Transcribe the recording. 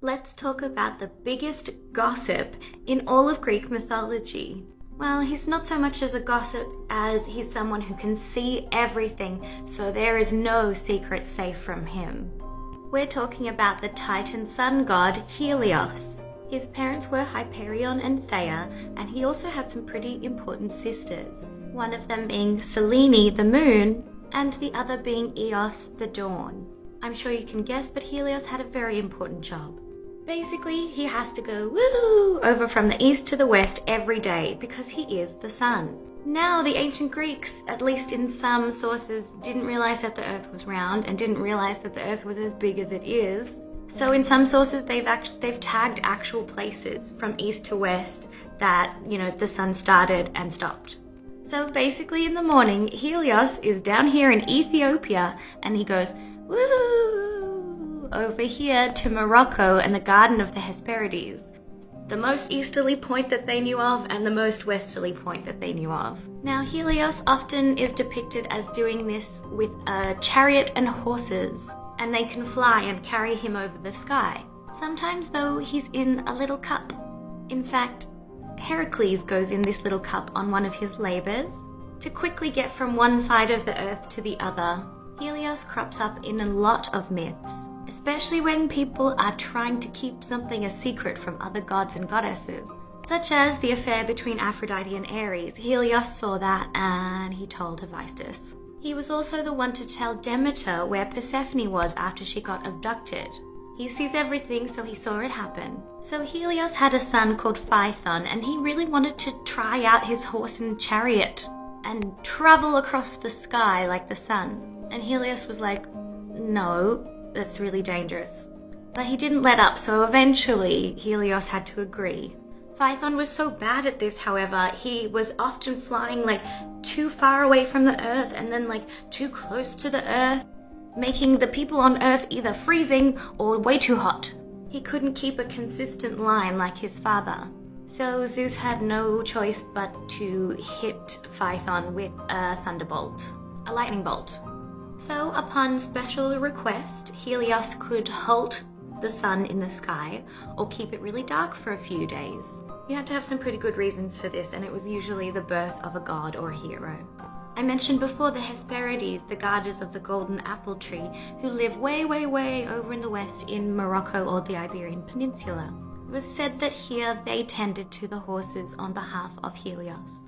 Let's talk about the biggest gossip in all of Greek mythology. Well, he's not so much as a gossip as he's someone who can see everything, so there is no secret safe from him. We're talking about the Titan sun god Helios. His parents were Hyperion and Theia, and he also had some pretty important sisters, one of them being Selene, the moon, and the other being Eos, the dawn. I'm sure you can guess, but Helios had a very important job. Basically, he has to go over from the east to the west every day because he is the sun. Now, the ancient Greeks, at least in some sources, didn't realize that the earth was round and didn't realize that the earth was as big as it is. So in some sources, they've tagged actual places from east to west that, the sun started and stopped. So basically in the morning, Helios is down here in Ethiopia and he goes, woo, over here to Morocco and the Garden of the Hesperides, the most easterly point that they knew of and the most westerly point that they knew of. Now, Helios often is depicted as doing this with a chariot and horses, and they can fly and carry him over the sky. Sometimes, though, he's in a little cup. In fact, Heracles goes in this little cup on one of his labors to quickly get from one side of the earth to the other. Helios crops up in a lot of myths, especially when people are trying to keep something a secret from other gods and goddesses, such as the affair between Aphrodite and Ares. Helios saw that and he told Hephaestus. He was also the one to tell Demeter where Persephone was after she got abducted. He sees everything, so he saw it happen. So Helios had a son called Phaethon, and he really wanted to try out his horse and chariot and travel across the sky like the sun. And Helios was like, no, that's really dangerous. But he didn't let up, so eventually Helios had to agree. Phaethon was so bad at this, however, he was often flying too far away from the earth and then too close to the earth, making the people on earth either freezing or way too hot. He couldn't keep a consistent line like his father. So Zeus had no choice but to hit Phaethon with a thunderbolt, a lightning bolt. So upon special request, Helios could halt the sun in the sky or keep it really dark for a few days. You had to have some pretty good reasons for this, and it was usually the birth of a god or a hero. I mentioned before the Hesperides, the guardians of the golden apple tree, who live way, way, way over in the west in Morocco or the Iberian Peninsula. It was said that here they tended to the horses on behalf of Helios.